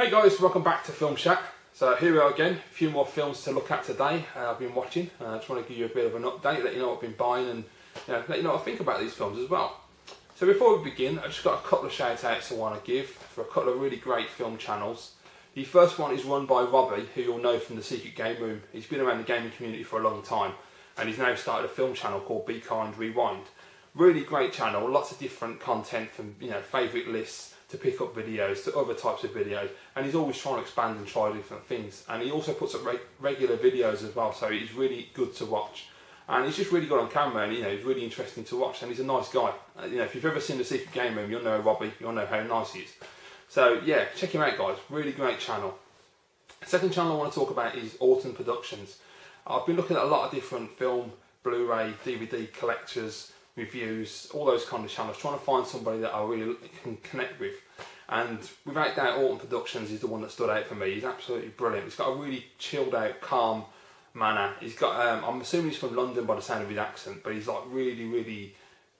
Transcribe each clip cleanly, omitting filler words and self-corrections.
Hey guys, welcome back to Film Chat. So here we are again, a few more films to look at today. I've been watching. I just want to give you a bit of an update, let you know what I've been buying and let you know what I think about these films as well. So before we begin, I've just got a couple of shout outs I want to give for a couple of really great film channels. The first one is run by Robbie, who you'll know from the Secret Game Room. He's been around the gaming community for a long time and he's now started a film channel called Be Kind Rewind. Really great channel, lots of different content from favourite lists to pick up videos to other types of videos, and he's always trying to expand and try different things, and he also puts up regular videos as well, so he's really good to watch and he's just really good on camera, and he's really interesting to watch, and he's a nice guy. If you've ever seen the Secret Game Room, you'll know Robbie, you'll know how nice he is. So yeah, check him out guys, really great channel. Second channel I want to talk about is Autumn Productions. I've been looking at a lot of different film, Blu-ray, DVD collectors, reviews, all those kind of channels, trying to find somebody that I really can connect with, and without doubt Autumn Productions is the one that stood out for me. He's absolutely brilliant. He's got a really chilled out, calm manner. He's got I'm assuming he's from London by the sound of his accent, but he's like really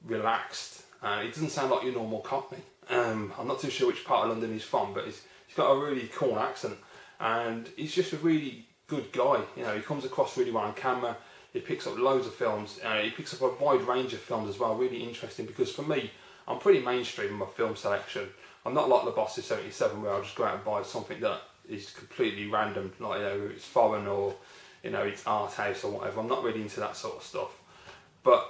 relaxed, and he doesn't sound like your normal Cockney. I'm not too sure which part of London he's from, but he's got a really cool accent, and he's just a really good guy. He comes across really well on camera. He picks up loads of films, he picks up a wide range of films as well, really interesting, because for me, I'm pretty mainstream in my film selection. I'm not like the Boss 77 where I'll just go out and buy something that is completely random, like it's foreign or it's art house or whatever. I'm not really into that sort of stuff. But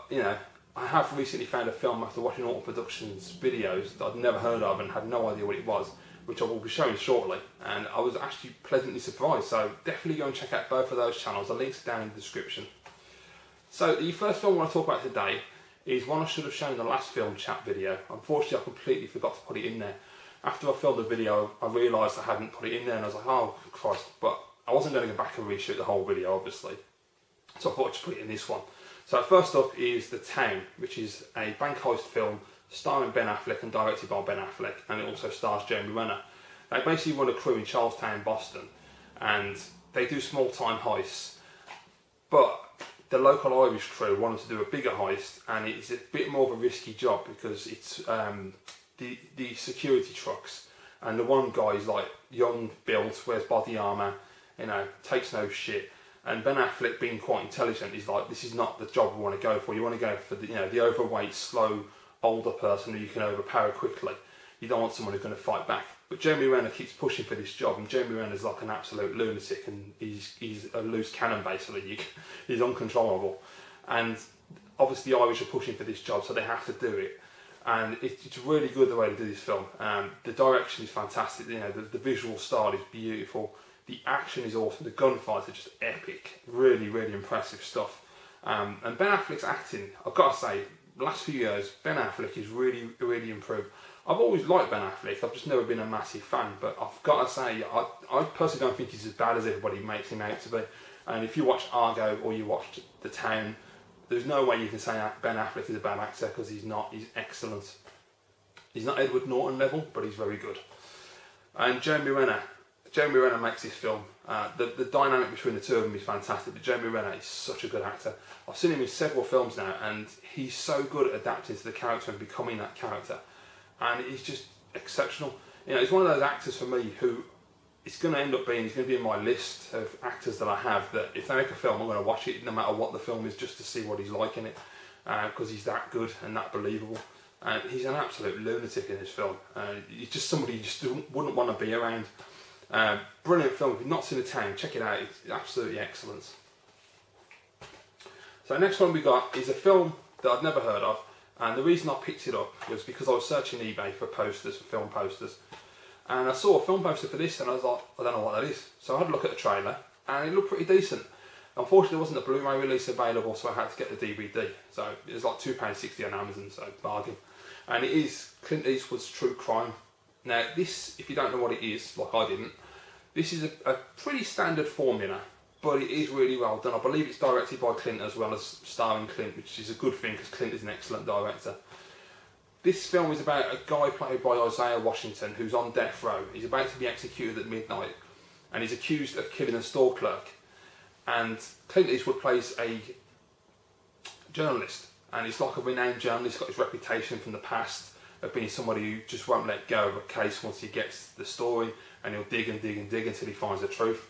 I have recently found a film after watching Autumn Productions videos that I'd never heard of and had no idea what it was, which I will be showing shortly, and I was actually pleasantly surprised. So definitely go and check out both of those channels. The links are down in the description. So the first film I want to talk about today is one I should have shown in the last Film Chat video. Unfortunately I completely forgot to put it in there. After I filmed the video I realised I hadn't put it in there, and I was like, oh Christ, but I wasn't going to go back and reshoot the whole video obviously. So I thought I'd just put it in this one. So first up is The Town, which is a bank heist film starring Ben Affleck and directed by Ben Affleck, and it also stars Jeremy Renner. They basically run a crew in Charlestown, Boston, and they do small time heists, but the local Irish crew wanted to do a bigger heist, and it's a bit more of a risky job because it's the security trucks, and the one guy is like young, built, wears body armour, takes no shit, and Ben Affleck, being quite intelligent, is like, this is not the job we want to go for. You want to go for the overweight, slow, older person who you can overpower quickly. You don't want someone who's going to fight back. But Jeremy Renner keeps pushing for this job, and Jeremy Renner's like an absolute lunatic, and he's a loose cannon basically. He's uncontrollable, and obviously the Irish are pushing for this job, so they have to do it. And it's really good the way to do this film. The direction is fantastic. The visual style is beautiful. The action is awesome. The gunfights are just epic. Really impressive stuff. And Ben Affleck's acting, I've got to say, the last few years Ben Affleck is really improved. I've always liked Ben Affleck, I've just never been a massive fan, but I've got to say, I personally don't think he's as bad as everybody makes him out to be. And if you watch Argo or you watched The Town, there's no way you can say Ben Affleck is a bad actor, because he's not. He's excellent. He's not Edward Norton level, but he's very good. And Jeremy Renner makes this film. The dynamic between the two of them is fantastic, but Jeremy Renner is such a good actor. I've seen him in several films now, and he's so good at adapting to the character and becoming that character. And he's just exceptional. He's one of those actors for me who he's going to be in my list of actors that I have, that if they make a film I'm going to watch it no matter what the film is, just to see what he's like in it, because he's that good and that believable. And he's an absolute lunatic in this film. He's just somebody you just wouldn't want to be around. Brilliant film. If you've not seen The Town, check it out. It's absolutely excellent. So the next one we got is a film that I'd never heard of. And the reason I picked it up was because I was searching eBay for posters, for film posters, and I saw a film poster for this, and I was like, I don't know what that is. So I had a look at the trailer, and it looked pretty decent. Unfortunately, there wasn't a Blu-ray release available, so I had to get the DVD. So it was like £2.60 on Amazon, so bargain. And it is Clint Eastwood's True Crime. Now this, if you don't know what it is, like I didn't, this is a pretty standard formula, but it is really well done. I believe it's directed by Clint as well as starring Clint, which is a good thing because Clint is an excellent director. This film is about a guy played by Isaiah Washington who's on death row. He's about to be executed at midnight, and he's accused of killing a store clerk. And Clint Eastwood plays a journalist, and he's like a renowned journalist, got his reputation from the past, of being somebody who just won't let go of a case once he gets the story, and he'll dig and dig and dig until he finds the truth.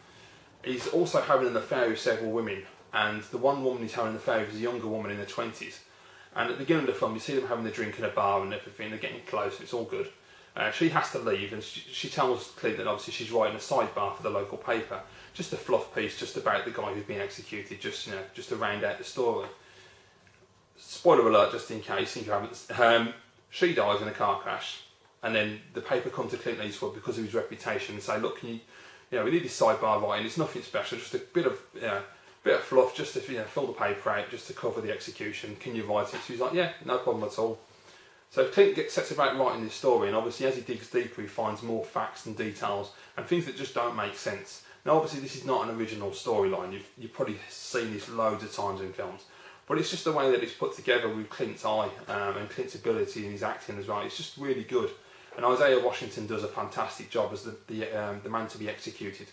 He's also having an affair with several women, and the one woman he's having an affair with is a younger woman in her 20s. And at the beginning of the film, you see them having a drink in a bar and everything. They're getting close, and it's all good. She has to leave, and she tells Clint that obviously she's writing a sidebar for the local paper, just a fluff piece, just about the guy who's been executed, just to round out the story. Spoiler alert, just in case if you haven't. She dies in a car crash, and then the paper comes to Clint Eastwood because of his reputation and say, look, we need this sidebar writing. It's nothing special, just a bit of fluff, just to fill the paper out, just to cover the execution. Can you write it? So he's like, yeah, no problem at all. So Clint sets about writing this story, and obviously as he digs deeper, he finds more facts and details and things that just don't make sense. Now, obviously this is not an original storyline. You've probably seen this loads of times in films, but it's just the way that it's put together with Clint's eye and Clint's ability and his acting as well. It's just really good. And Isaiah Washington does a fantastic job as the man to be executed.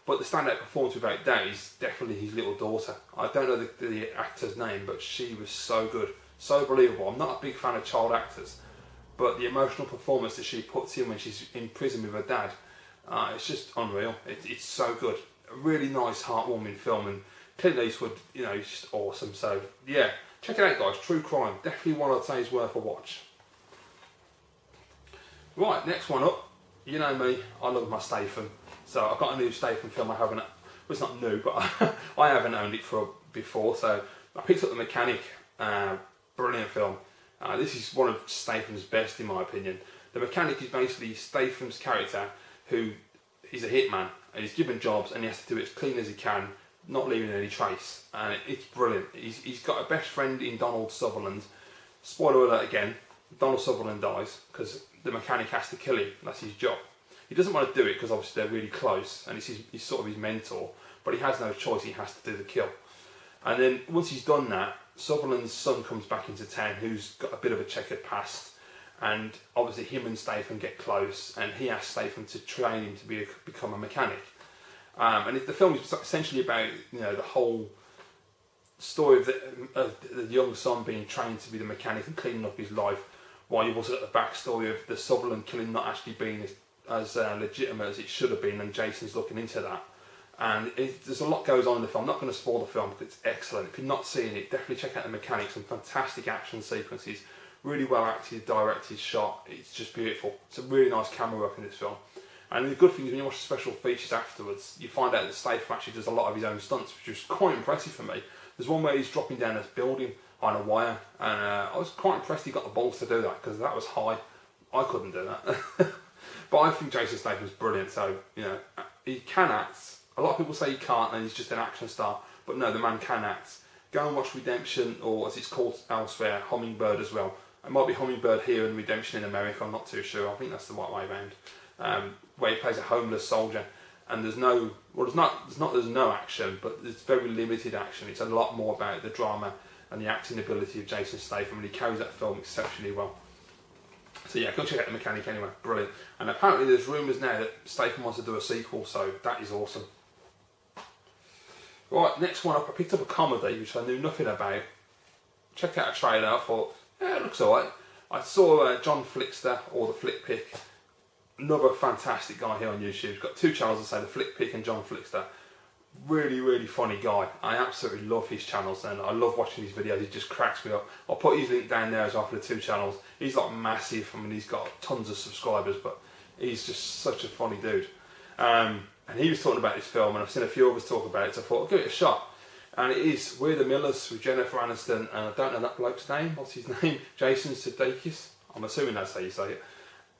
But the standout performance without doubt is definitely his little daughter. I don't know the actor's name, but she was so good, so believable. I'm not a big fan of child actors, but the emotional performance that she puts in when she's in prison with her dad, it's just unreal. It's so good. A really nice, heartwarming film, and Clint Eastwood, he's just awesome. So yeah, check it out, guys. True crime, definitely one I'd say is worth a watch. Right, next one up. You know me, I love my Statham. So I've got a new Statham film. I haven't, well, it's not new, but I haven't owned it before. So I picked up The Mechanic. Brilliant film. This is one of Statham's best, in my opinion. The Mechanic is basically Statham's character, who is a hitman, and he's given jobs, and he has to do it as clean as he can, not leaving any trace. And it's brilliant. He's got a best friend in Donald Sutherland. Spoiler alert again. Donald Sutherland dies because the mechanic has to kill him. That's his job. He doesn't want to do it because obviously they're really close, and he's sort of his mentor, but he has no choice. He has to do the kill. And then once he's done that, Sutherland's son comes back into town, who's got a bit of a checkered past, and obviously him and Statham get close, and he asks Statham to train him to become a mechanic. And the film is essentially about the whole story of the young son being trained to be the mechanic and cleaning up his life, while you've also got the backstory of the Sutherland killing not actually being as legitimate as it should have been, and Jason's looking into that. And there's a lot goes on in the film. I'm not going to spoil the film because it's excellent. If you're not seeing it, definitely check out The Mechanic. Some fantastic action sequences, really well acted, directed, shot. It's just beautiful. It's a really nice camera work in this film. And the good thing is when you watch the special features afterwards, you find out that Statham actually does a lot of his own stunts, which was quite impressive for me. There's one where he's dropping down this building on a wire, and I was quite impressed he got the balls to do that, because that was high. I couldn't do that. But I think Jason Statham's brilliant, so he can act. A lot of people say he can't and he's just an action star, but no, the man can act. Go and watch Redemption, or as it's called elsewhere, Hummingbird as well. It might be Hummingbird here and Redemption in America, I'm not too sure. I think that's the right way around. Where he plays a homeless soldier, and there's no action, but there's very limited action. It's a lot more about the drama and the acting ability of Jason Statham, and he carries that film exceptionally well. So yeah, go check out The Mechanic anyway, brilliant. And apparently there's rumours now that Statham wants to do a sequel, so that is awesome. Right, next one up, I picked up a comedy which I knew nothing about. Checked out a trailer, I thought, yeah, it looks alright. I saw John Flickster, or The Flick Pick, another fantastic guy here on YouTube. He's got two channels to say, The Flick Pick and John Flickster. Really, really funny guy. I absolutely love his channels, and I love watching his videos. He just cracks me up. I'll put his link down there as well for the two channels. He's like massive. I mean, he's got tons of subscribers, but he's just such a funny dude. And he was talking about this film, and I've seen a few others talk about it, so I thought I'll give it a shot. And it is We're the Millers with Jennifer Aniston, and I don't know that bloke's name. What's his name? Jason Sudeikis. I'm assuming that's how you say it.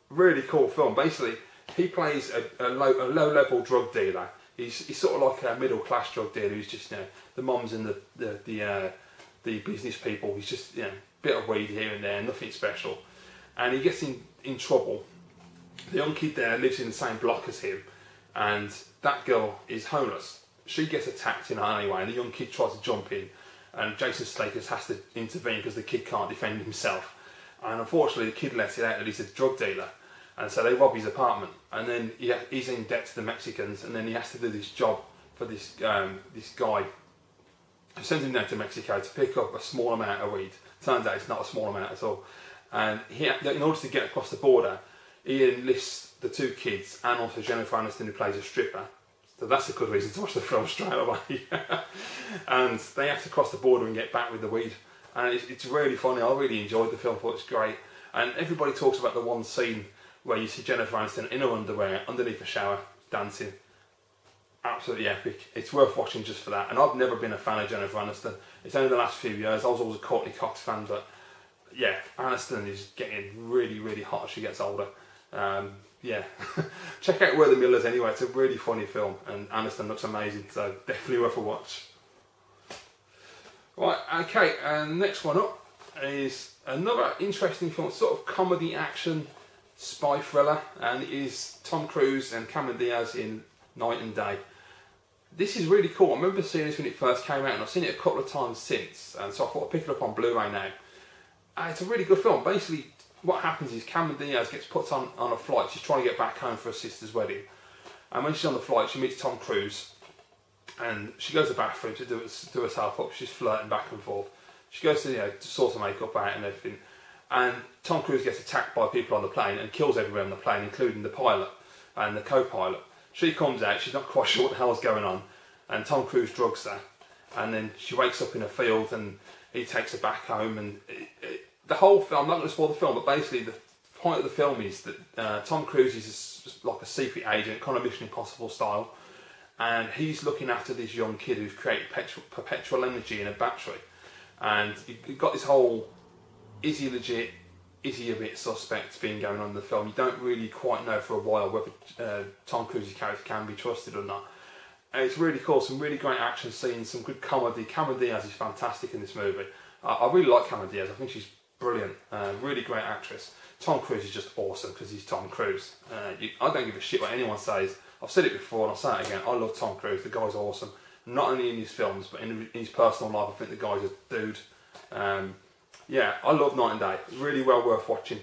Really cool film. Basically, he plays a low-level drug dealer. He's sort of like a middle-class drug dealer who's just, the moms and the business people. He's just, bit of weed here and there, nothing special. And he gets in trouble. The young kid there lives in the same block as him, and that girl is homeless. She gets attacked in her alleyway, and the young kid tries to jump in, and Jason Statham has to intervene because the kid can't defend himself. And unfortunately, the kid lets it out that he's a drug dealer. And so they rob his apartment, and then he's in debt to the Mexicans, and then he has to do this job for this guy who sends him down to Mexico to pick up a small amount of weed. Turns out it's not a small amount at all. and in order to get across the border, he enlists the 2 kids and also Jennifer Aniston, who plays a stripper. So that's a good reason to watch the film straight away. And they have to cross the border and get back with the weed. And it's really funny. I really enjoyed the film. I thought it's great. And everybody talks about the one scene where you see Jennifer Aniston in her underwear underneath a shower dancing. Absolutely epic. It's worth watching just for that. And I've never been a fan of Jennifer Aniston. It's only the last few years. I was always a Courtney Cox fan, but yeah, Aniston is getting really, really hot as she gets older. Yeah, check out We're the Millers anyway. It's a really funny film, and Aniston looks amazing, so definitely worth a watch. Right, okay, and next one up is another interesting film, sort of comedy action spy thriller, and it is Tom Cruise and Cameron Diaz in Night and Day. This is really cool. I remember seeing this when it first came out, and I've seen it a couple of times since, and so I thought I'd pick it up on Blu-ray now. It's a really good film. Basically, what happens is Cameron Diaz gets put on a flight. She's trying to get back home for her sister's wedding, and when she's on the flight, she meets Tom Cruise, and she goes to the bathroom to do herself up. She's flirting back and forth. She goes to to sort her makeup out and everything, and Tom Cruise gets attacked by people on the plane and kills everyone on the plane, including the pilot and the co-pilot. She comes out. She's not quite sure what the hell's going on, and Tom Cruise drugs her, and then she wakes up in a field, and he takes her back home, and the whole film, I'm not going to spoil the film, but basically the point of the film is that Tom Cruise is like a secret agent, kind of Mission Impossible style, and he's looking after this young kid who's created perpetual energy in a battery. And you've got this whole, is he legit, is he a bit suspect thing going on in the film. You don't really quite know for a while whether Tom Cruise's character can be trusted or not. And it's really cool, some really great action scenes, some good comedy. Cameron Diaz is fantastic in this movie. I really like Cameron Diaz, I think she's brilliant, really great actress. Tom Cruise is just awesome because he's Tom Cruise. I don't give a shit what anyone says. I've said it before and I'll say it again. I love Tom Cruise. The guy's awesome. Not only in his films, but in his personal life. I think the guy's a dude. Yeah, I love Night and Day. Really well worth watching.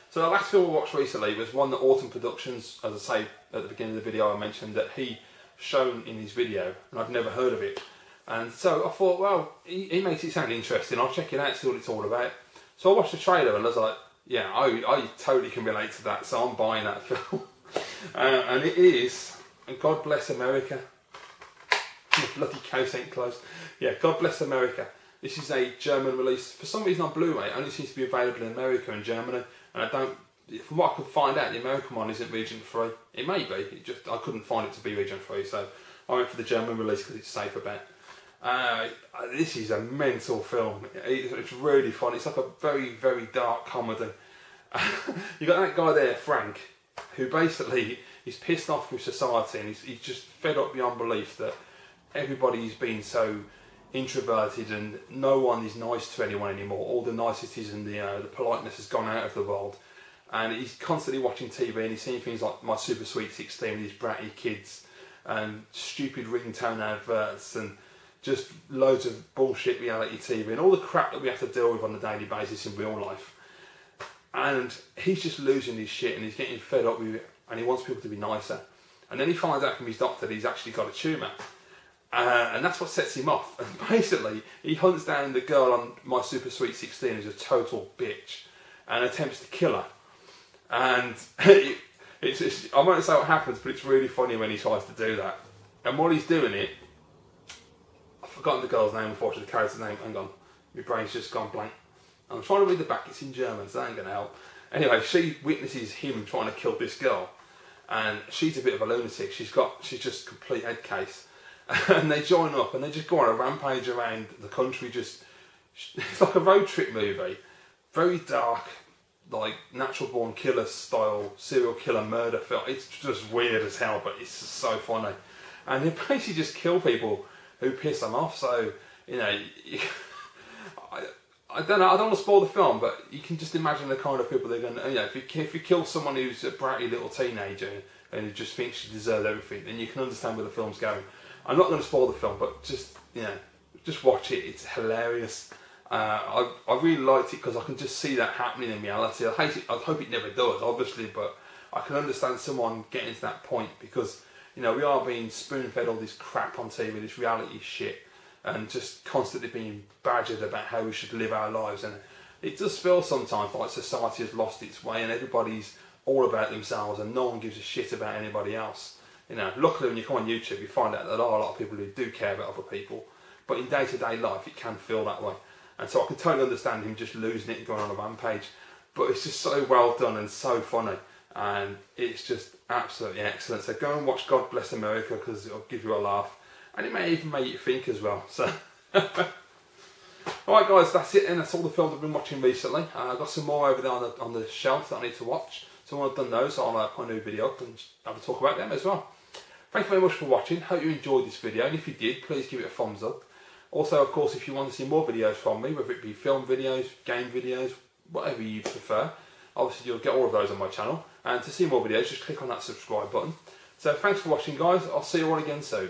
So the last film I watched recently was one that Autumn Productions, as I say at the beginning of the video, I mentioned that he shown in his video, and I've never heard of it. And so I thought, well, he makes it sound interesting. I'll check it out, see what it's all about. So I watched the trailer and I was like, yeah, I totally can relate to that. So I'm buying that film. And it is God Bless America. Bloody coast ain't closed. Yeah, God Bless America. This is a German release. For some reason on Blu-ray, it only seems to be available in America and Germany. And I don't, from what I could find out, the American one isn't region free. It may be. I couldn't find it to be region free. So I went for the German release because it's safer bet. This is a mental film. It's really fun. It's like a very, very dark comedy. You got that guy there, Frank, who basically is pissed off with society, and he's just fed up beyond belief that everybody's been so introverted and no one is nice to anyone anymore. All the niceties and the politeness has gone out of the world, and he's constantly watching TV and he's seeing things like My Super Sweet 16 with these bratty kids and stupid ringtone adverts and just loads of bullshit reality TV and all the crap that we have to deal with on a daily basis in real life. And he's just losing his shit and he's getting fed up with it, and he wants people to be nicer. And then he finds out from his doctor that he's actually got a tumour. And that's what sets him off. And basically, he hunts down the girl on My Super Sweet 16 who's a total bitch and attempts to kill her. And I won't say what happens, but it's really funny when he tries to do that. And while he's doing it, I've forgotten the girl's name, unfortunately, the character's name. Hang on, my brain's just gone blank. I'm trying to read the back, it's in German, so that ain't going to help. Anyway, she witnesses him trying to kill this girl, and she's a bit of a lunatic. She's just complete head case. And they join up and they just go on a rampage around the country. It's like a road trip movie, very dark, like natural born killer style serial killer murder film. It's just weird as hell, but it's just so funny. And they basically just kill people who piss them off. So I don't know. I don't want to spoil the film, but you can just imagine the kind of people they're going to. If you kill someone who's a bratty little teenager and who just thinks she deserves everything, then you can understand where the film's going. I'm not going to spoil the film, but just watch it. It's hilarious. I really liked it because I can just see that happening in reality. I hate it. I hope it never does, obviously, but I can understand someone getting to that point because we are being spoon-fed all this crap on TV, this reality shit, and just constantly being badgered about how we should live our lives. And it does feel sometimes like society has lost its way and everybody's all about themselves and no one gives a shit about anybody else. You know, luckily when you come on YouTube you find out that there are a lot of people who do care about other people, but in day-to-day life it can feel that way. And so I can totally understand him just losing it and going on a rampage, but it's just so well done and so funny, and it's just absolutely excellent. So go and watch God Bless America, because it'll give you a laugh, and it may even make you think as well. So alright guys, that's it, and that's all the films I've been watching recently. I've got some more over there on the shelf that I need to watch, so when I've done those I'll put a new video up and have a talk about them as well. Thank you very much for watching. Hope you enjoyed this video, and if you did, please give it a thumbs up. Also, of course, if you want to see more videos from me, whether it be film videos, game videos, whatever you prefer, obviously you'll get all of those on my channel. And to see more videos, just click on that subscribe button. So thanks for watching guys, I'll see you all again soon.